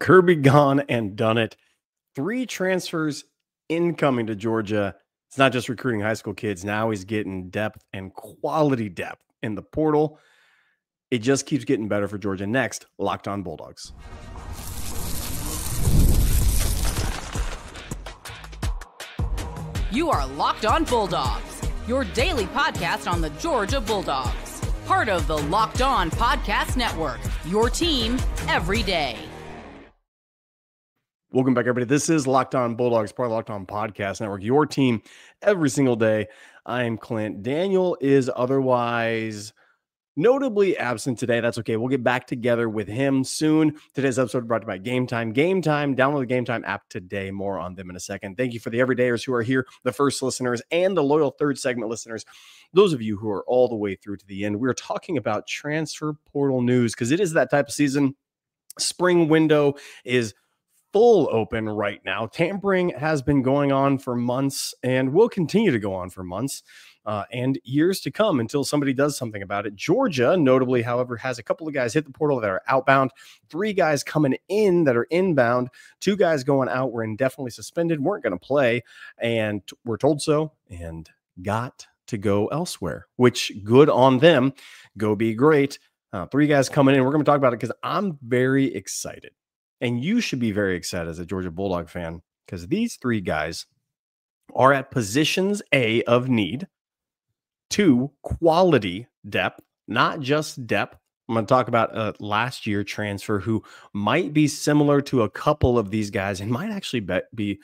Kirby gone and done it. 3 transfers incoming to Georgia. It's not just recruiting high school kids. Now he's getting depth and quality depth in the portal. It just keeps getting better for Georgia. Next, Locked On Bulldogs. You are Locked On Bulldogs, your daily podcast on the Georgia Bulldogs. Part of the Locked On Podcast Network, your team every day. Welcome back, everybody. This is Locked On Bulldogs, part of the Locked On Podcast Network, your team every single day. I am Clint. Daniel is otherwise notably absent today. That's okay. We'll get back together with him soon. Today's episode brought to you by Game Time. Game Time. Download the Game Time app today. More on them in a second. Thank you for the everydayers who are here, the first listeners, and the loyal third segment listeners. Those of you who are all the way through to the end, we're talking about transfer portal news because it is that type of season. Spring window is full open right now. Tampering has been going on for months and will continue to go on for months and years to come until somebody does something about it. Georgia, notably, however, has a couple of guys hit the portal that are outbound, 3 guys coming in that are inbound, 2 guys going out were indefinitely suspended, weren't going to play, and were told so and got to go elsewhere, which good on them. Go be great. 3 guys coming in. We're going to talk about it because I'm very excited. And you should be very excited as a Georgia Bulldog fan because these 3 guys are at positions A of need, 2 quality depth, not just depth. I'm going to talk about a last year transfer who might be similar to a couple of these guys and might actually be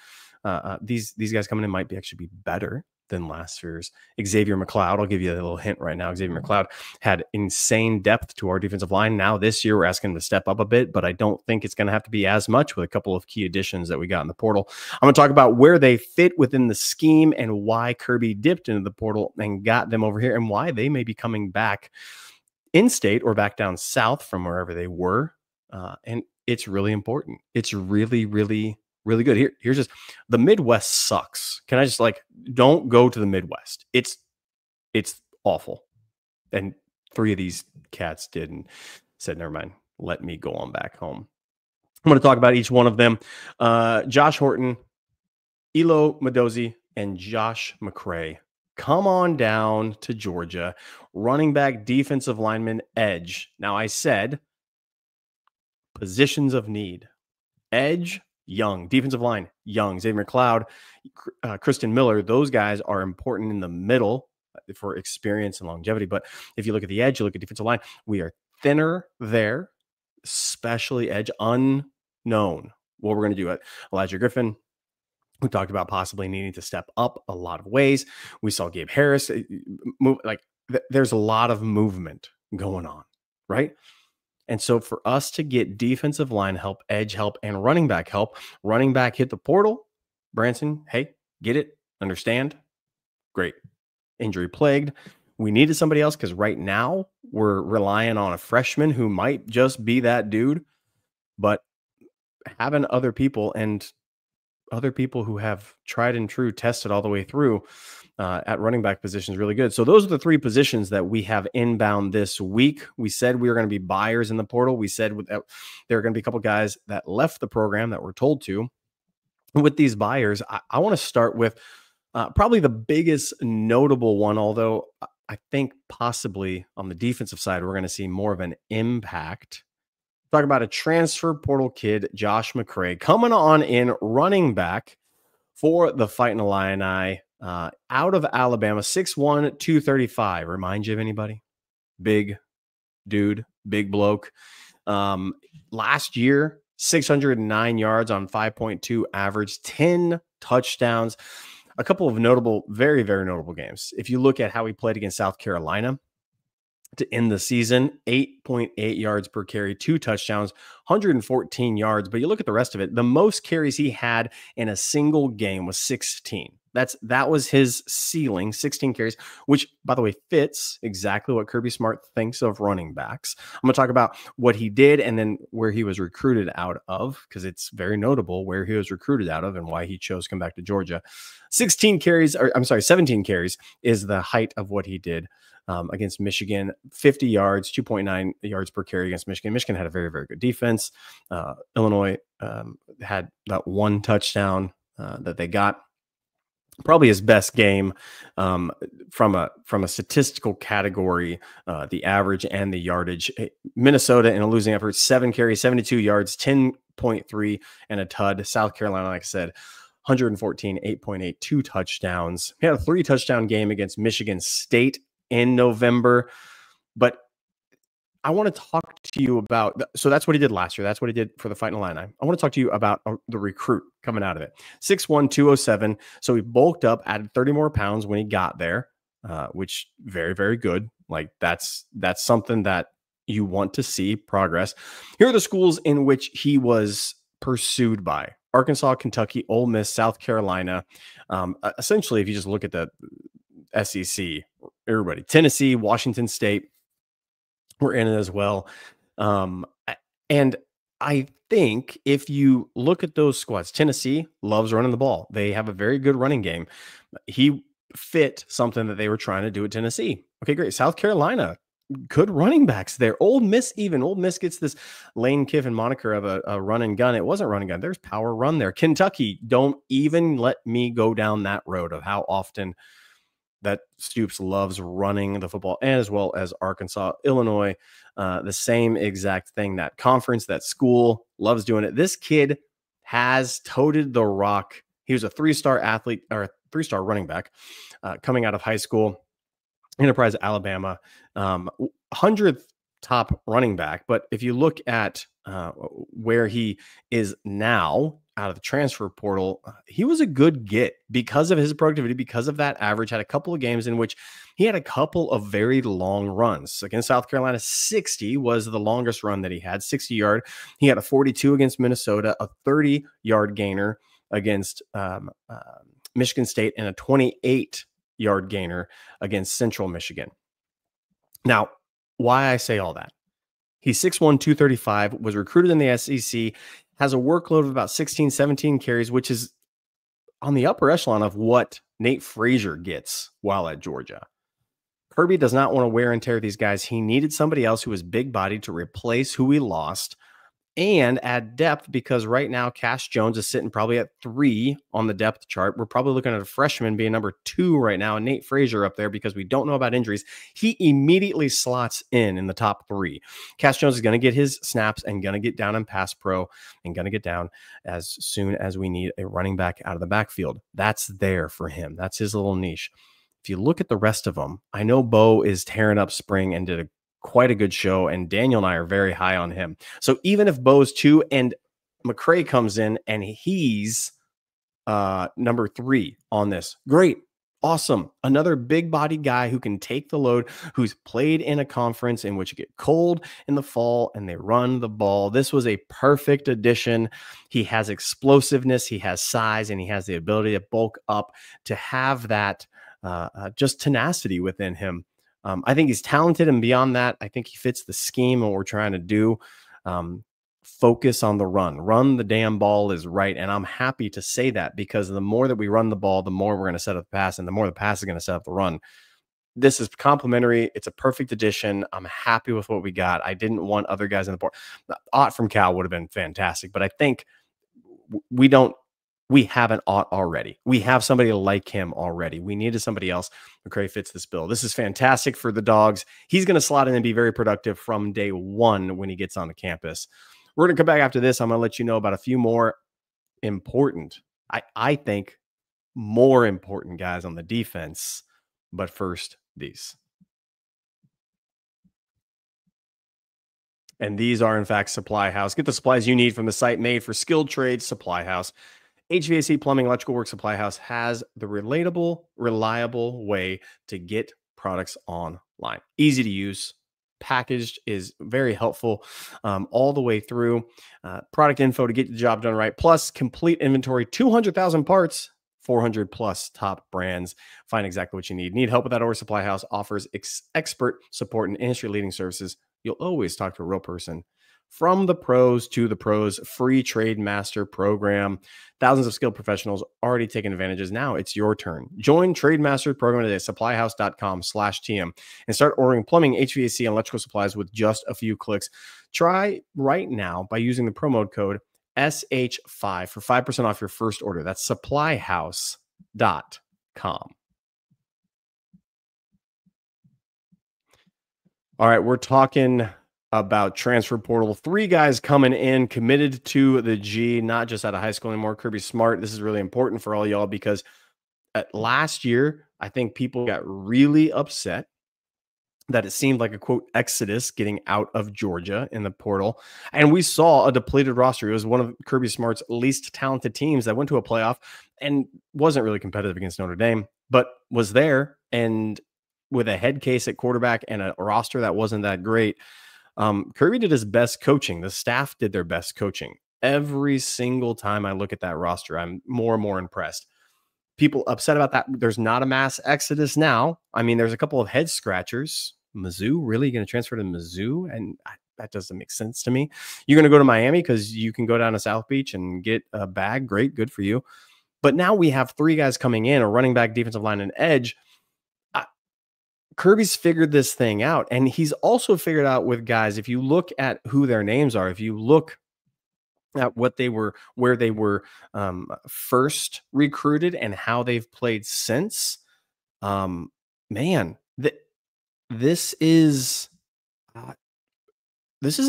these guys coming in might be actually be better than last year's. Xavier McLeod, I'll give you a little hint right now. Xavier McLeod had insane depth to our defensive line. Now this year we're asking him to step up a bit, but I don't think it's going to have to be as much with a couple of key additions that we got in the portal. I'm going to talk about where they fit within the scheme and why Kirby dipped into the portal and got them over here and why they may be coming back in state or back down south from wherever they were. And it's really important. It's really, really good. Here's just the Midwest sucks. Can I just don't go to the Midwest? It's awful. And 3 of these cats did and said, never mind, let me go on back home. I'm going to talk about each one of them. Josh Horton, Elo Madozi, and Josh McCray. Come on down to Georgia. Running back, defensive lineman, edge. Now I said positions of need. Edge, young. Defensive line, young. Xavier McLeod, Kristen Miller, those guys are important in the middle for experience and longevity. But if you look at the edge, you look at defensive line, we are thinner there, especially edge, unknown. What we're going to do at Elijah Griffin, who talked about possibly needing to step up a lot of ways. We saw Gabe Harris move. There's a lot of movement going on, right? And so for us to get defensive line help, edge help, and running back help, running back hit the portal. Branson, hey, get it, understand? Great. Injury plagued. We needed somebody else because right now we're relying on a freshman who might just be that dude. But having other people who have tried and true tested all the way through at running back position is really good. So those are the 3 positions that we have inbound this week. We said we were going to be buyers in the portal. We said that there are going to be a couple guys that left the program that we're told to. With these buyers, I want to start with probably the biggest notable one, although I think possibly on the defensive side, we're going to see more of an impact. Talk about a transfer portal kid, Josh McCray, coming on in running back for the Fighting Illini out of Alabama, 6'1", 235. Remind you of anybody? Big dude, big bloke. Last year, 609 yards on 5.2 average, 10 touchdowns. A couple of notable, very, very notable games. If you look at how he played against South Carolina, to end the season, 8.8 yards per carry, 2 touchdowns, 114 yards. But you look at the rest of it, the most carries he had in a single game was 16. That was his ceiling, 16 carries, which, by the way, fits exactly what Kirby Smart thinks of running backs. I'm going to talk about what he did and then where he was recruited out of, because it's very notable where he was recruited out of and why he chose to come back to Georgia. 17 carries is the height of what he did against Michigan. 50 yards, 2.9 yards per carry against Michigan. Michigan had a very, very good defense. Illinois had that one touchdown that they got. Probably his best game from a statistical category, the average and the yardage. Minnesota in a losing effort, 7 carries, 72 yards, 10.3 and a tud. South Carolina, like I said, 114, 8.8, 2 touchdowns. He had a 3-touchdown game against Michigan State in November. But I want to talk to you about, so that's what he did last year. That's what he did for the Fighting Illini. I want to talk to you about the recruit coming out of it. 6'1", 207. So he bulked up, added 30 more pounds when he got there, which very, very good. Like that's something that you want to see progress. Here are the schools in which he was pursued by: Arkansas, Kentucky, Ole Miss, South Carolina. Essentially, if you just look at the SEC, everybody, Tennessee, Washington State, we're in it as well. And I think if you look at those squads, Tennessee loves running the ball. They have a very good running game. He fit something that they were trying to do at Tennessee. Okay, great. South Carolina, good running backs there. Ole Miss gets this Lane Kiffin moniker of a run and gun. It wasn't run and gun. There's power run there. Kentucky, don't even let me go down that road of how often that Stoops loves running the football, and as well as Arkansas. Illinois, the same exact thing. That conference, that school loves doing it. This kid has toted the rock. He was a 3-star athlete, or a 3-star running back coming out of high school. Enterprise, Alabama, 100th top running back. But if you look at where he is now out of the transfer portal, he was a good get because of his productivity, because of that average. Had a couple of games in which he had a couple of very long runs. Against South Carolina, 60 was the longest run that he had, 60-yard. He had a 42 against Minnesota, a 30-yard gainer against Michigan State, and a 28-yard gainer against Central Michigan. Now, why I say all that? He's 6'1", 235, was recruited in the SEC, has a workload of about 16, 17 carries, which is on the upper echelon of what Nate Frazier gets while at Georgia. Kirby does not want to wear and tear these guys. He needed somebody else who was big-bodied to replace who he lost and add depth, because right now Cash Jones is sitting probably at 3 on the depth chart. We're probably looking at a freshman being number 2 right now, and Nate Frazier up there because we don't know about injuries. He immediately slots in the top 3. Cash Jones is going to get his snaps and going to get down in pass pro and going to get down as soon as we need a running back out of the backfield. That's there for him. That's his little niche. If you look at the rest of them, I know Bo is tearing up spring and did quite a good show, and Daniel and I are very high on him. So even if Bo's 2 and McCray comes in and he's number 3 on this, great, awesome. Another big body guy who can take the load, who's played in a conference in which you get cold in the fall and they run the ball. This was a perfect addition. He has explosiveness, he has size, and he has the ability to bulk up, to have that just tenacity within him. I think he's talented, and beyond that, I think he fits the scheme and what we're trying to do. Focus on the run the damn ball is right. And I'm happy to say that, because the more that we run the ball, the more we're going to set up the pass, and the more the pass is going to set up the run. This is complementary. It's a perfect addition. I'm happy with what we got. I didn't want other guys in the board. Ott from Cal would have been fantastic, but I think we have an Ott already. We have somebody like him already. We needed somebody else. McCray fits this bill. This is fantastic for the Dogs. He's going to slot in and be very productive from day 1 when he gets on the campus. We're going to come back after this. I'm going to let you know about a few more important, I think, more important guys on the defense. But first, these. And these are, in fact, Supply House. Get the supplies you need from the site made for skilled trades, Supply House. HVAC, plumbing, electrical work. Supply House has the relatable, reliable way to get products online. Easy to use, packaged is very helpful all the way through. Product info to get the job done right. Plus, complete inventory, 200,000 parts 400 plus top brands. Find exactly what you need. Need help with that order? Supply House offers expert support and industry leading services. You'll always talk to a real person. From the pros to the pros, free trade master program. Thousands of skilled professionals already taking advantages. Now it's your turn. Join Trade Master program today at supplyhouse.com/TM and start ordering plumbing, HVAC, and electrical supplies with just a few clicks. Try right now by using the promo code SH5 for 5% off your first order. That's supplyhouse.com. All right, we're talking about transfer portal. 3 guys coming in, committed to the G, not just out of high school anymore. Kirby Smart, this is really important for all y'all because last year, I think people got really upset that it seemed like a, quote, exodus getting out of Georgia in the portal. And we saw a depleted roster. It was one of Kirby Smart's least talented teams that went to a playoff and wasn't really competitive against Notre Dame, but was there. And with a head case at quarterback and a roster that wasn't that great, Kirby did his best coaching. The staff did their best coaching. Every single time I look at that roster, I'm more and more impressed. People upset about that. There's not a mass exodus now. I mean, there's a couple of head scratchers. Mizzou, really going to transfer to Mizzou? And that doesn't make sense to me. You're going to go to Miami because you can go down to South Beach and get a bag. Great, good for you. But now we have 3 guys coming in, a running back, defensive line, and edge. Kirby's figured this thing out, and he's also figured out with guys, if you look at who their names are, if you look at what they were, where they were first recruited and how they've played since, man, this is a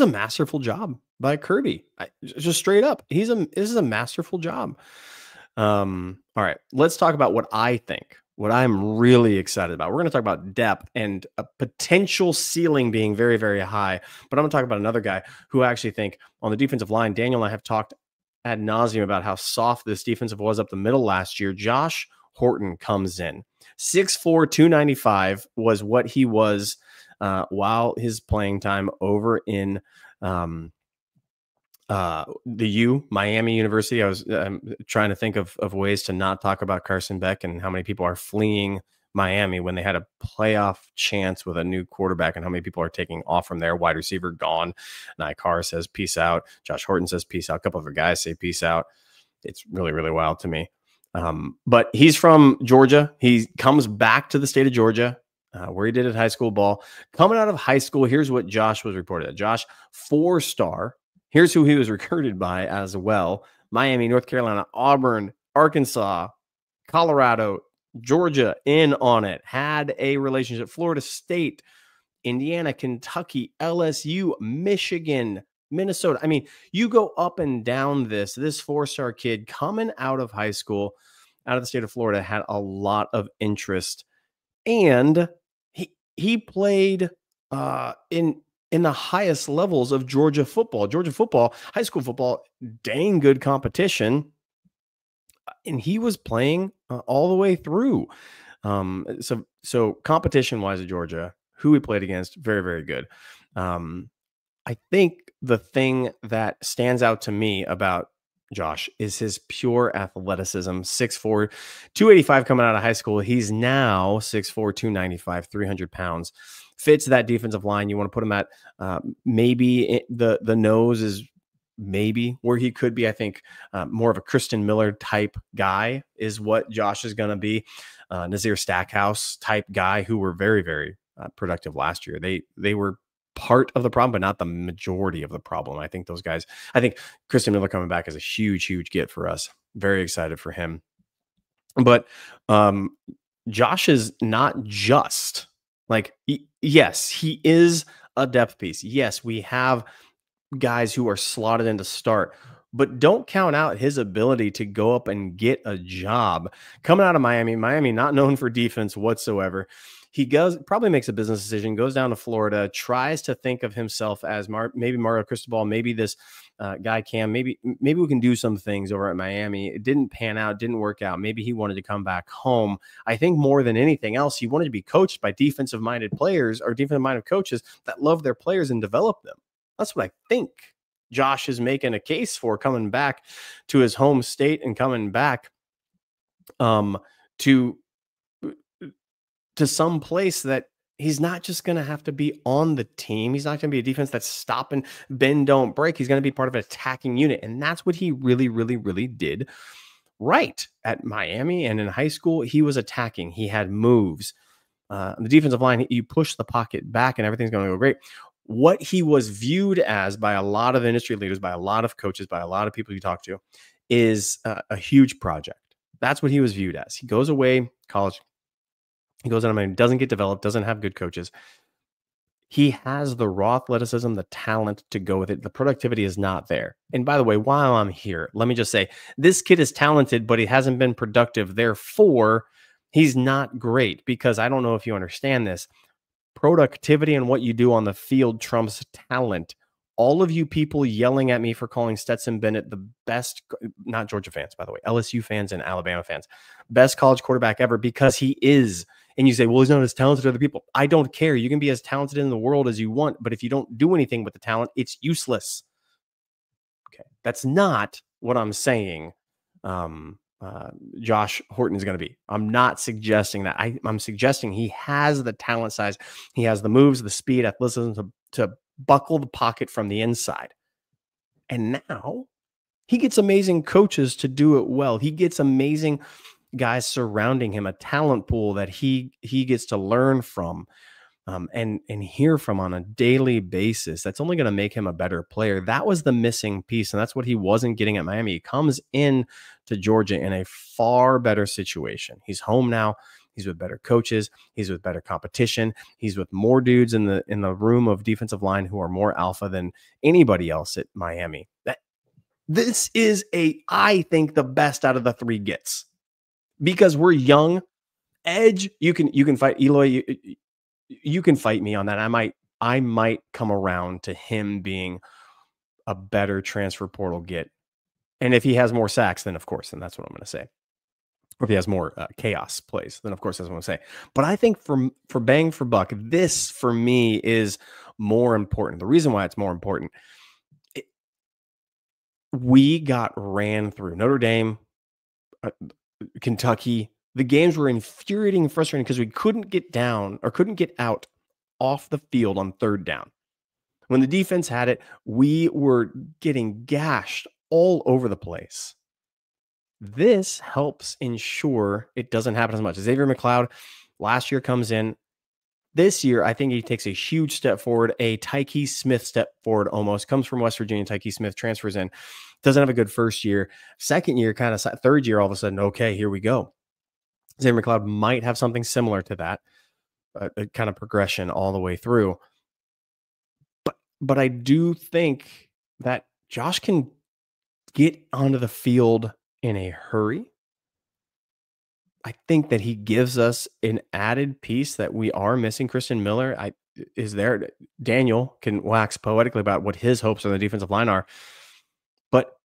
masterful job by Kirby. Just straight up, this is a masterful job. All right, let's talk about what I think. What I'm really excited about. We're going to talk about depth and a potential ceiling being very, very high. But I'm going to talk about another guy who I actually think on the defensive line, Daniel and I have talked ad nauseum about how soft this defensive was up the middle last year. Josh Horton comes in. 6'4", 295 was what he was while his playing time over in the Miami University. I was trying to think of ways to not talk about Carson Beck and how many people are fleeing Miami when they had a playoff chance with a new quarterback, and how many people are taking off from there. Wide receiver gone. Nikar says peace out. Josh Horton says peace out. A couple of other guys say peace out. It's really, really wild to me. But he's from Georgia. He comes back to the state of Georgia, where he did at high school ball. Coming out of high school, here's what Josh was reported at. Josh, 4-star. Here's who he was recruited by as well. Miami, North Carolina, Auburn, Arkansas, Colorado, Georgia in on it. Had a relationship. Florida State, Indiana, Kentucky, LSU, Michigan, Minnesota. I mean, you go up and down this 4-star kid coming out of high school, out of the state of Florida, had a lot of interest. And he played in the highest levels of Georgia football. Georgia football, high school football, dang good competition. And he was playing all the way through. So competition-wise at Georgia, who he played against, very, very good. I think the thing that stands out to me about Josh is his pure athleticism. 6'4", 285 coming out of high school. He's now 6'4", 295, 300 pounds. Fits that defensive line. You want to put him at maybe the nose is maybe where he could be. I think more of a Kristen Miller type guy is what Josh is going to be. Nazir Stackhouse type guy who were very, very productive last year. They were part of the problem, but not the majority of the problem. I think those guys, I think Kristen Miller coming back is a huge, huge get for us. Very excited for him. But Josh is not just like, yes, he is a depth piece. Yes, we have guys who are slotted in to start, but don't count out his ability to go up and get a job. Coming out of Miami, not known for defense whatsoever. He probably makes a business decision, goes down to Florida, tries to think of himself as maybe Mario Cristobal, maybe this guy Cam, maybe we can do some things over at Miami. It didn't pan out, didn't work out. Maybe he wanted to come back home. I think more than anything else, he wanted to be coached by defensive-minded players or defensive-minded coaches that love their players and develop them. That's what I think Josh is making a case for, coming back to his home state and coming back um, to some place that he's not just going to have to be on the team. He's not going to be a defense that's stop and bend, don't break. He's going to be part of an attacking unit. And that's what he really, really, really did right at Miami. And in high school, he was attacking. He had moves. The defensive line, you push the pocket back and everything's going to go great. What he was viewed as by a lot of industry leaders, by a lot of coaches, by a lot of people you talk to, is a huge project. That's what he was viewed as. He goes away, college. He goes on, and doesn't get developed, doesn't have good coaches. He has the raw athleticism, the talent to go with it. The productivity is not there. And by the way, while I'm here, let me just say, this kid is talented, but he hasn't been productive. Therefore, he's not great, because I don't know if you understand this. Productivity and what you do on the field trumps talent. All of you people yelling at me for calling Stetson Bennett the best, not Georgia fans, by the way, LSU fans and Alabama fans, best college quarterback ever, because he is. And you say, well, he's not as talented as other people. I don't care. You can be as talented in the world as you want, but if you don't do anything with the talent, it's useless. Okay. That's not what I'm saying. Josh Horton is going to be. I'm not suggesting that. I'm suggesting he has the talent size. He has the moves, the speed, athleticism to buckle the pocket from the inside. And now he gets amazing coaches to do it well. He gets amazing guys surrounding him, a talent pool that he gets to learn from and hear from on a daily basis. That's only going to make him a better player. That was the missing piece, and that's what he wasn't getting at Miami. He comes in to Georgia in a far better situation. He's home now. He's with better coaches. He's with better competition. He's with more dudes in the room of defensive line who are more alpha than anybody else at Miami. This is I think the best out of the three gets, because we're young. Edge, you can fight Eloy. You can fight me on that. I might come around to him being a better transfer portal get. And if he has more sacks, then of course, then that's what I'm going to say. Or if he has more chaos plays, then of course that's what I'm going to say. But I think for bang for buck, this for me is more important. The reason why it's more important, we got ran through Notre Dame, Kentucky. The games were infuriating and frustrating because we couldn't get down or couldn't get out off the field on third down. When the defense had it, we were getting gashed all over the place. This helps ensure it doesn't happen as much. Xavier McLeod last year comes in. This year, I think he takes a huge step forward, a Tyke Smith step forward almost. Comes from West Virginia, Tyke Smith transfers in. Doesn't have a good first year. Second year, kind of third year, all of a sudden, okay, here we go. Xavier McLeod might have something similar to that, a kind of progression all the way through. But I do think that Josh can get onto the field in a hurry. I think that he gives us an added piece that we are missing. Christian Miller is there. Daniel can wax poetically about what his hopes on the defensive line are. But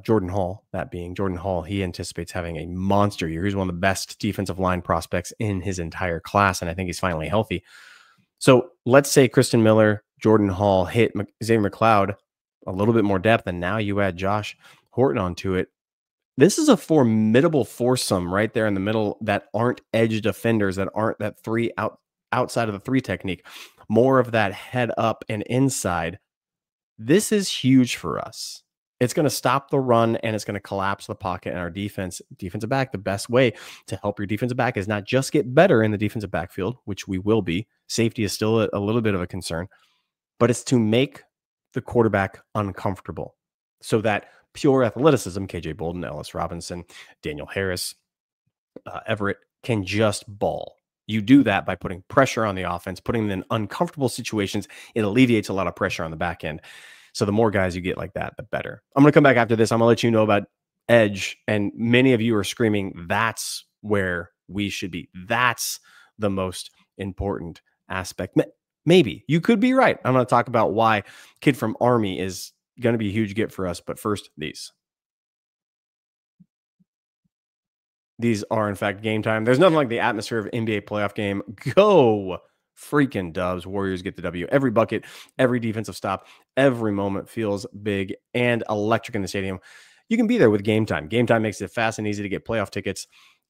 Jordan Hall, he anticipates having a monster year. He's one of the best defensive line prospects in his entire class, and I think he's finally healthy. So let's say Christian Miller, Jordan Hall hit Xavier McLeod a little bit more depth, and now you add Josh Horton onto it. This is a formidable foursome right there in the middle that aren't edge defenders, that aren't that three outside of the three technique, more of that head up and inside. This is huge for us. It's going to stop the run and it's going to collapse the pocket. And our defensive back, the best way to help your defensive back is not just get better in the defensive backfield, which we will be. Safety is still a little bit of a concern, but it's to make the quarterback uncomfortable so that pure athleticism, KJ Bolden, Ellis Robinson, Daniel Harris, Everett, can just ball. You do that by putting pressure on the offense, putting them in uncomfortable situations. It alleviates a lot of pressure on the back end. So the more guys you get like that, the better. I'm going to come back after this. I'm going to let you know about edge. And many of you are screaming, that's where we should be. That's the most important aspect. Maybe. You could be right. I'm going to talk about why kid from Army is going to be a huge get for us. But first, these are, in fact, game time. There's nothing like the atmosphere of an NBA playoff game. Go freaking Dubs. Warriors get the W. Every bucket, every defensive stop, every moment feels big and electric in the stadium. you can be there with Game Time. Game Time makes it fast and easy to get playoff tickets.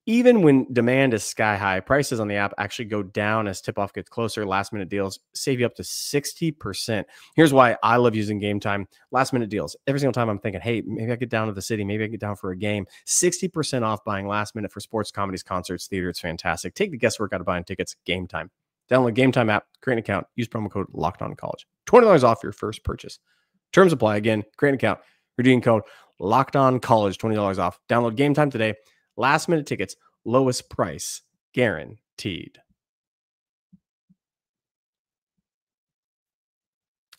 Even when demand is sky high, prices on the app actually go down as tip-off gets closer. Last-minute deals save you up to 60%. Here's why I love using Game Time. Last-minute deals. Every single time I'm thinking, hey, maybe I get down to the city. Maybe I get down for a game. 60% off buying last minute for sports, comedies, concerts, theater. It's fantastic. Take the guesswork out of buying tickets. Game Time. Download Game Time app. Create an account. Use promo code LOCKEDONCollege. $20 off your first purchase. Terms apply. Again, create an account. Redeem code LOCKEDONCollege. $20 off. Download Game Time today. Last minute tickets, lowest price, guaranteed.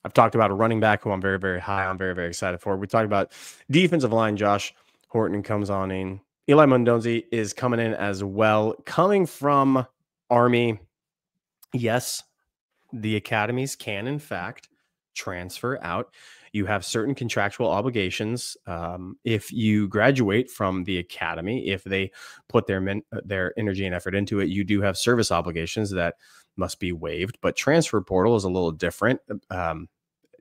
I've talked about a running back who I'm very, very high on, very, very excited for. We talked about defensive line. Josh Horton comes on in. Eli Mondonzi is coming in as well. Coming from Army, yes, the academies can, in fact, transfer out. You have certain contractual obligations if you graduate from the academy. If they put their energy and effort into it, you do have service obligations that must be waived. But transfer portal is a little different.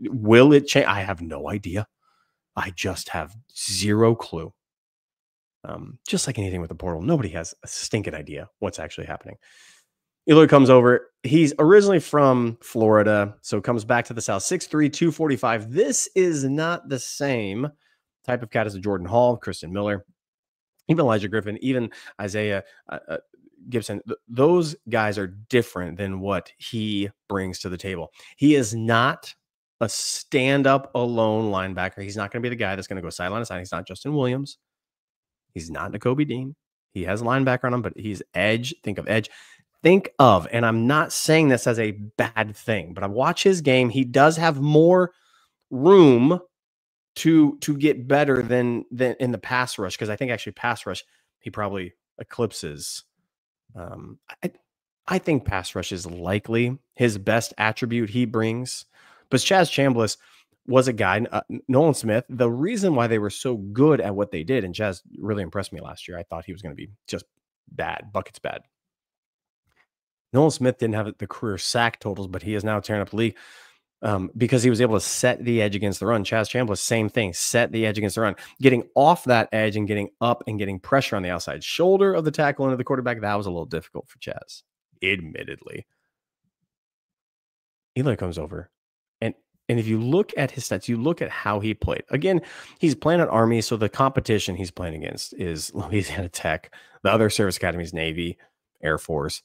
Will it change? I have no idea. I just have zero clue. Just like anything with the portal, nobody has a stinking idea what's actually happening. Eloy comes over. He's originally from Florida, so comes back to the South. 6'3", 245. This is not the same type of cat as a Jordan Hall, Kristen Miller, even Elijah Griffin, even Isaiah Gibson. Those guys are different than what he brings to the table. He is not a stand-up alone linebacker. He's not going to be the guy that's going to go sideline to side. He's not Justin Williams. He's not Nakobe Dean. He has linebacker on him, but he's edge. Think of edge. Think of, and I'm not saying this as a bad thing, but I watch his game. He does have more room to get better than in the pass rush, because I think actually pass rush he probably eclipses. I think pass rush is likely his best attribute he brings. But Chaz Chambliss was a guy, Nolan Smith. The reason why they were so good at what they did, and Chaz really impressed me last year. I thought he was going to be just bad, buckets bad. Nolan Smith didn't have the career sack totals, but he is now tearing up the league because he was able to set the edge against the run. Chaz Chambliss, same thing, set the edge against the run. Getting off that edge and getting up and getting pressure on the outside shoulder of the tackle into the quarterback, that was a little difficult for Chaz, admittedly. Eli comes over, and if you look at his stats, you look at how he played. Again, he's playing at Army, so the competition he's playing against is Louisiana Tech, the other service academies, Navy, Air Force.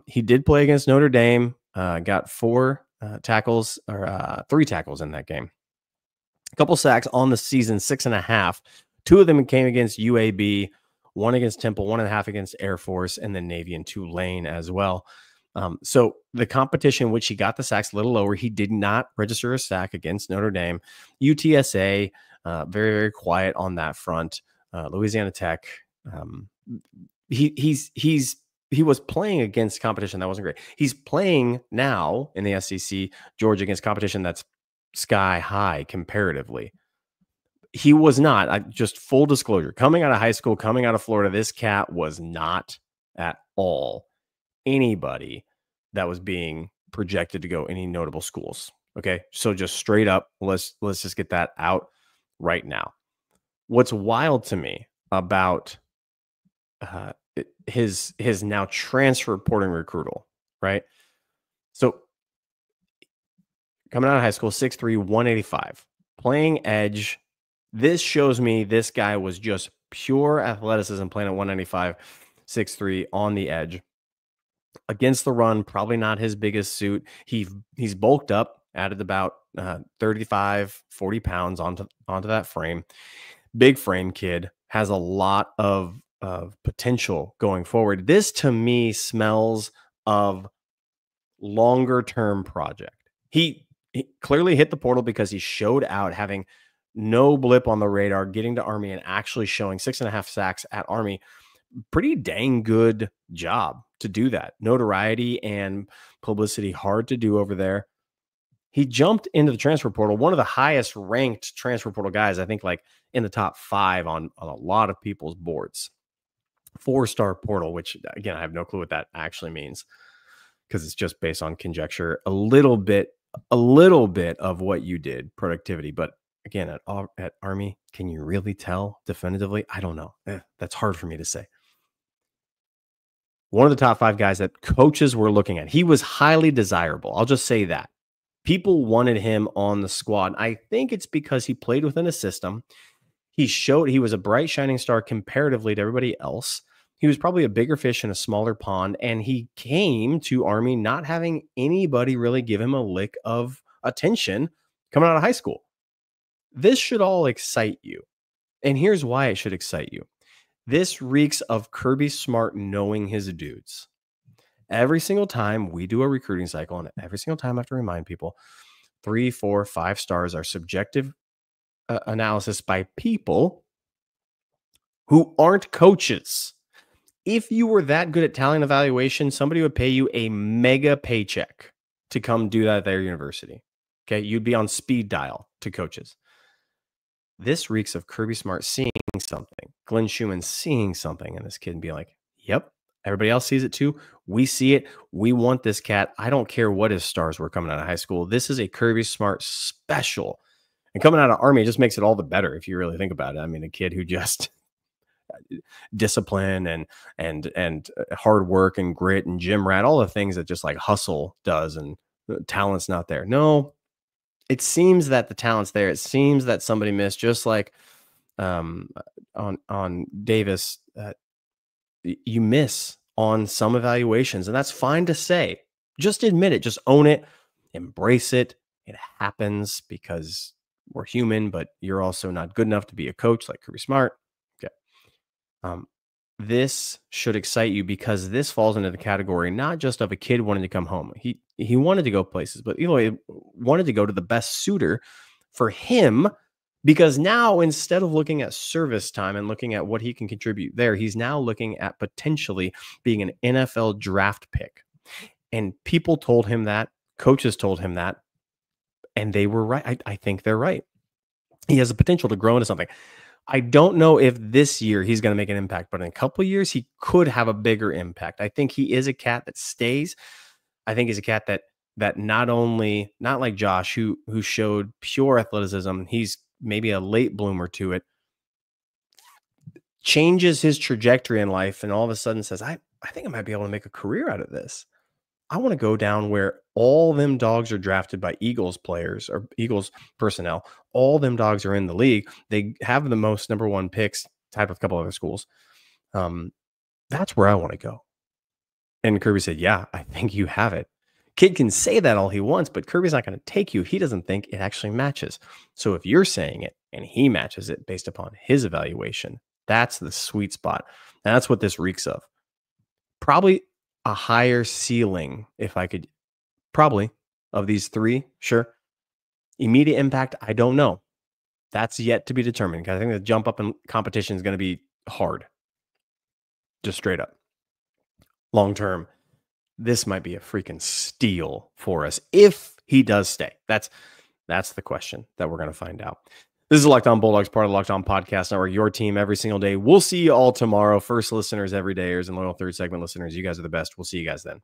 He did play against Notre Dame, got 4 tackles or 3 tackles in that game. A couple sacks on the season, 6.5. 2 of them came against UAB, 1 against Temple, 1.5 against Air Force, and then Navy and Tulane as well. So the competition, which he got the sacks a little lower, he did not register a sack against Notre Dame. UTSA, very, very quiet on that front. Louisiana Tech, he was playing against competition that wasn't great. He's playing now in the SEC, Georgia, against competition that's sky high comparatively. He was not, just full disclosure, coming out of high school, coming out of Florida, this cat was not at all anybody that was being projected to go any notable schools. Okay. So just straight up, let's just get that out right now. What's wild to me about his now transfer porting recruital, right? So coming out of high school, 6'3", 185, playing edge. This shows me this guy was just pure athleticism playing at 195, 6'3" on the edge. Against the run, probably not his biggest suit. He's bulked up, added about 35, 40 pounds onto that frame. Big frame kid, has a lot of potential going forward. This to me smells of longer term project. He clearly hit the portal because he showed out, having no blip on the radar, getting to Army and actually showing 6.5 sacks at Army. Pretty dang good job to do that. Notoriety and publicity hard to do over there. He jumped into the transfer portal, one of the highest ranked transfer portal guys, I think like in the top 5 on a lot of people's boards. 4-star portal, which again, I have no clue what that actually means because it's just based on conjecture. A little bit of what you did, productivity, but again, at Army, can you really tell definitively? I don't know. That's hard for me to say. One of the top 5 guys that coaches were looking at. He was highly desirable. I'll just say that. People wanted him on the squad. I think it's because he played within a system. He showed he was a bright, shining star comparatively to everybody else. He was probably a bigger fish in a smaller pond, and he came to Army not having anybody really give him a lick of attention coming out of high school. This should all excite you. And here's why it should excite you. This reeks of Kirby Smart knowing his dudes. Every single time we do a recruiting cycle, and every single time I have to remind people, 3, 4, 5 stars are subjective analysis by people who aren't coaches. If you were that good at talent evaluation, somebody would pay you a mega paycheck to come do that at their university. Okay, you'd be on speed dial to coaches. This reeks of Kirby Smart seeing something, Glenn Schumann seeing something in this kid and being like, yep, everybody else sees it too. We see it. We want this cat. I don't care what his stars were coming out of high school. This is a Kirby Smart special. And coming out of Army, it just makes it all the better if you really think about it. I mean, a kid who just discipline and hard work and grit and gym rat, all the things that just like hustle does, and talent's not there. No, it seems that the talent's there. It seems that somebody missed, just like on Davis. You miss on some evaluations, and that's fine to say. Just admit it. Just own it. Embrace it. It happens because we're human, but you're also not good enough to be a coach like Kirby Smart. Okay. This should excite you because this falls into the category not just of a kid wanting to come home. He wanted to go places, but he wanted to go to the best suitor for him, because now instead of looking at service time and looking at what he can contribute there, he's now looking at potentially being an NFL draft pick. And people told him that, coaches told him that, and they were right. I think they're right. He has the potential to grow into something. I don't know if this year he's going to make an impact, but in a couple of years, he could have a bigger impact. I think he is a cat that stays. I think he's a cat that not like Josh, who showed pure athleticism. He's maybe a late bloomer to it, changes his trajectory in life, and all of a sudden says, I think I might be able to make a career out of this. I want to go down where all them dogs are drafted by Eagles players or Eagles personnel. All them dogs are in the league. They have the most number 1 picks, type of a couple other schools. That's where I want to go. And Kirby said, yeah, I think you have it. Kid can say that all he wants, but Kirby's not going to take you. He doesn't think it actually matches. So if you're saying it and he matches it based upon his evaluation, that's the sweet spot. And that's what this reeks of. Probably a higher ceiling, if I could, probably, of these 3, sure. Immediate impact, I don't know. That's yet to be determined, because I think the jump up in competition is going to be hard. Just straight up. Long term, this might be a freaking steal for us if he does stay. That's the question that we're going to find out. This is Locked On Bulldogs, part of the Locked On Podcast Network, your team every single day. We'll see you all tomorrow. First listeners, everydayers, and loyal third segment listeners, you guys are the best. We'll see you guys then.